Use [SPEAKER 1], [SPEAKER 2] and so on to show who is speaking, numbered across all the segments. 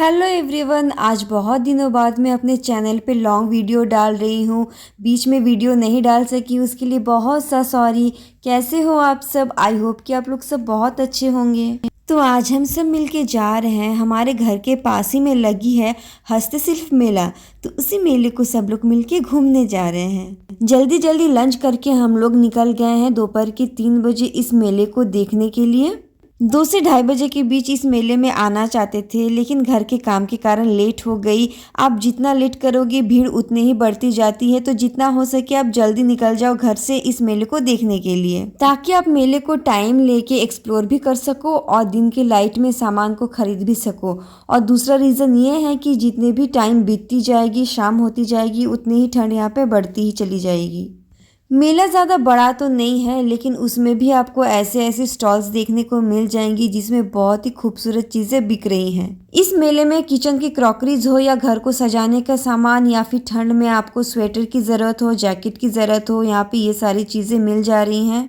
[SPEAKER 1] Hello everyone, आज बहुत दिनों बाद मैं अपने चैनल पे लॉन्ग वीडियो डाल रही हूँ। बीच में वीडियो नहीं डाल सकी, उसके लिए बहुत सा सॉरी। कैसे हो आप सब? आई होप कि आप लोग सब बहुत अच्छे होंगे। तो आज हम सब मिलके जा रहे हैं, हमारे घर के पास ही में लगी है हस्तशिल्प मेला। तो उसी मेले को सब लोग मिलके घूमने जा रहे हैं। जल्दी जल्दी लंच करके हम लोग निकल गए हैं दोपहर के 3 बजे इस मेले को देखने के लिए। 2 से ढाई बजे के बीच इस मेले में आना चाहते थे, लेकिन घर के काम के कारण लेट हो गई। आप जितना लेट करोगे भीड़ उतनी ही बढ़ती जाती है, तो जितना हो सके आप जल्दी निकल जाओ घर से इस मेले को देखने के लिए, ताकि आप मेले को टाइम लेके एक्सप्लोर भी कर सको और दिन के लाइट में सामान को खरीद भी सको। और दूसरा रीज़न ये है कि जितने भी टाइम बीतती जाएगी, शाम होती जाएगी, उतनी ही ठंड यहाँ पे बढ़ती ही चली जाएगी। मेला ज़्यादा बड़ा तो नहीं है, लेकिन उसमें भी आपको ऐसे ऐसे स्टॉल्स देखने को मिल जाएंगी जिसमें बहुत ही खूबसूरत चीज़ें बिक रही हैं। इस मेले में किचन की क्रॉकरीज हो या घर को सजाने का सामान, या फिर ठंड में आपको स्वेटर की ज़रूरत हो, जैकेट की ज़रूरत हो, यहाँ पे ये सारी चीज़ें मिल जा रही हैं।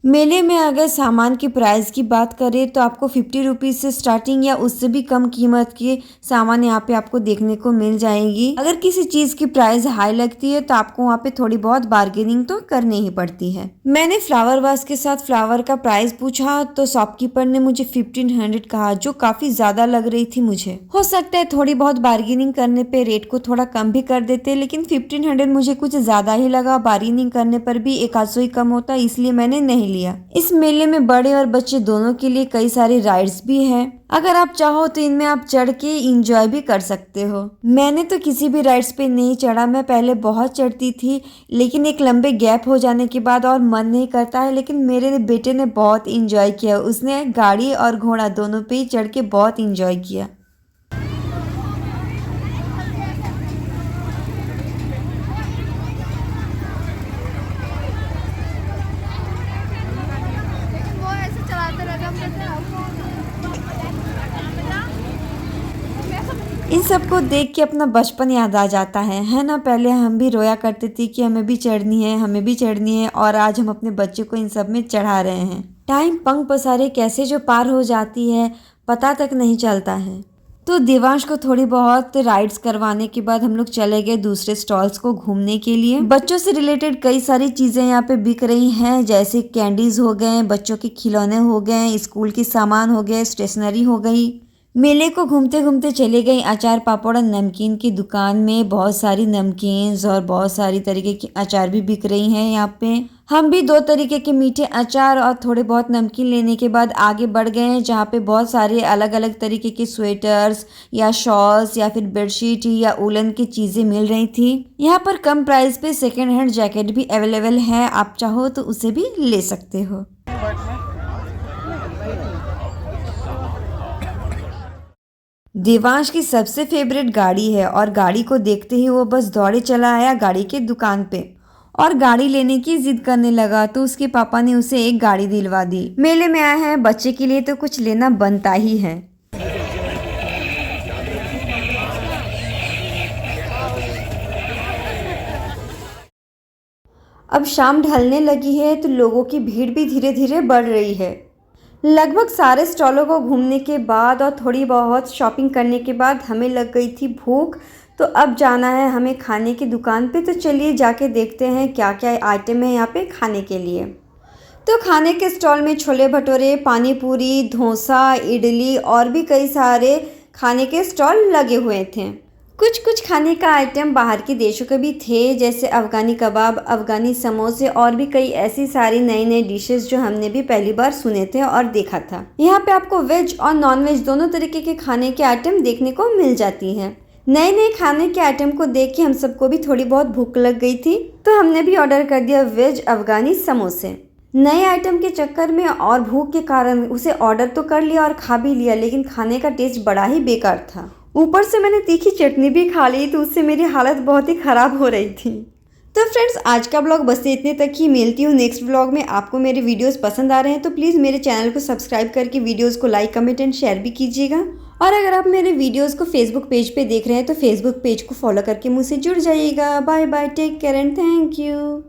[SPEAKER 1] मेले में अगर सामान की प्राइस की बात करें तो आपको 50 रुपीज़ से स्टार्टिंग या उससे भी कम कीमत के सामान यहाँ पे आपको देखने को मिल जाएंगी। अगर किसी चीज़ की प्राइस हाई लगती है तो आपको वहाँ पे थोड़ी बहुत बार्गेनिंग तो करनी ही पड़ती है। मैंने फ्लावर वास के साथ फ्लावर का प्राइस पूछा तो शॉपकीपर ने मुझे 1500 कहा, जो काफ़ी ज़्यादा लग रही थी मुझे। हो सकता है थोड़ी बहुत बार्गेनिंग करने पे रेट को थोड़ा कम भी कर देते, लेकिन 1500 मुझे कुछ ज़्यादा ही लगा। बार्गेनिंग करने पर भी 100 ही कम होता, इसलिए मैंने नहीं लिया। इस मेले में बड़े और बच्चे दोनों के लिए कई सारी राइड्स भी हैं। अगर आप चाहो तो इनमें आप चढ़ के एंजॉय भी कर सकते हो। मैंने तो किसी भी राइड्स पे नहीं चढ़ा। मैं पहले बहुत चढ़ती थी, लेकिन एक लंबे गैप हो जाने के बाद और मन नहीं करता है। लेकिन मेरे बेटे ने बहुत एंजॉय किया। उसने गाड़ी और घोड़ा दोनों पे ही चढ़ के बहुत एंजॉय किया। इन सबको देख के अपना बचपन याद आ जाता है ना। पहले हम भी रोया करते थे कि हमें भी चढ़नी है, हमें भी चढ़नी है, और आज हम अपने बच्चे को इन सब में चढ़ा रहे हैं। टाइम पंख पसारे कैसे जो पार हो जाती है पता तक नहीं चलता है। तो देवांश को थोड़ी बहुत राइड्स करवाने के बाद हम लोग चले गए दूसरे स्टॉल्स को घूमने के लिए। बच्चों से रिलेटेड कई सारी चीजें यहाँ पे बिक रही हैं, जैसे कैंडीज हो गए, बच्चों के खिलौने हो गए, स्कूल के सामान हो गए, स्टेशनरी हो गई। मेले को घूमते घूमते चले गई अचार पापड़ और नमकीन की दुकान में। बहुत सारी नमकीन्स और बहुत सारी तरीके की अचार भी बिक रही हैं यहाँ पे। हम भी 2 तरीके के मीठे अचार और थोड़े बहुत नमकीन लेने के बाद आगे बढ़ गए हैं, जहाँ पे बहुत सारे अलग अलग तरीके के स्वेटर्स या शॉल्स या फिर बेडशीट या उलन की चीज़ें मिल रही थी। यहाँ पर कम प्राइस पे सेकेंड हैंड जैकेट भी अवेलेबल है, आप चाहो तो उसे भी ले सकते हो। देवांश की सबसे फेवरेट गाड़ी है, और गाड़ी को देखते ही वो बस दौड़े चला आया गाड़ी के दुकान पे और गाड़ी लेने की जिद करने लगा। तो उसके पापा ने उसे एक गाड़ी दिलवा दी। मेले में आए हैं बच्चे के लिए तो कुछ लेना बनता ही है। अब शाम ढलने लगी है तो लोगों की भीड़ भी धीरे धीरे बढ़ रही है। लगभग सारे स्टॉलों को घूमने के बाद और थोड़ी बहुत शॉपिंग करने के बाद हमें लग गई थी भूख। तो अब जाना है हमें खाने की दुकान पे। तो चलिए जाके देखते हैं क्या क्या आइटम है यहाँ पे खाने के लिए। तो खाने के स्टॉल में छोले भटूरे, पानी पूरी, डोसा, इडली और भी कई सारे खाने के स्टॉल लगे हुए थे। कुछ खाने का आइटम बाहर के देशों के भी थे, जैसे अफ़गानी कबाब, अफ़गानी समोसे और भी कई ऐसी सारी नई नई डिशेस जो हमने भी पहली बार सुने थे और देखा था। यहाँ पे आपको वेज और नॉन वेज दोनों तरीके के खाने के आइटम देखने को मिल जाती हैं। नए नए खाने के आइटम को देख के हम सबको भी थोड़ी बहुत भूख लग गई थी, तो हमने भी ऑर्डर कर दिया वेज अफ़गानी समोसे। नए आइटम के चक्कर में और भूख के कारण उसे ऑर्डर तो कर लिया और खा भी लिया, लेकिन खाने का टेस्ट बड़ा ही बेकार था। ऊपर से मैंने तीखी चटनी भी खा ली, तो उससे मेरी हालत बहुत ही ख़राब हो रही थी। तो फ्रेंड्स, आज का ब्लॉग बस इतने तक ही। मिलती हूँ नेक्स्ट ब्लॉग में। आपको मेरे वीडियोस पसंद आ रहे हैं तो प्लीज़ मेरे चैनल को सब्सक्राइब करके वीडियोस को लाइक, कमेंट एंड शेयर भी कीजिएगा। और अगर आप मेरे वीडियोस को फेसबुक पेज पे देख रहे हैं तो फेसबुक पेज को फॉलो करके मुझसे जुड़ जाइएगा। Bye bye, take care and thank you.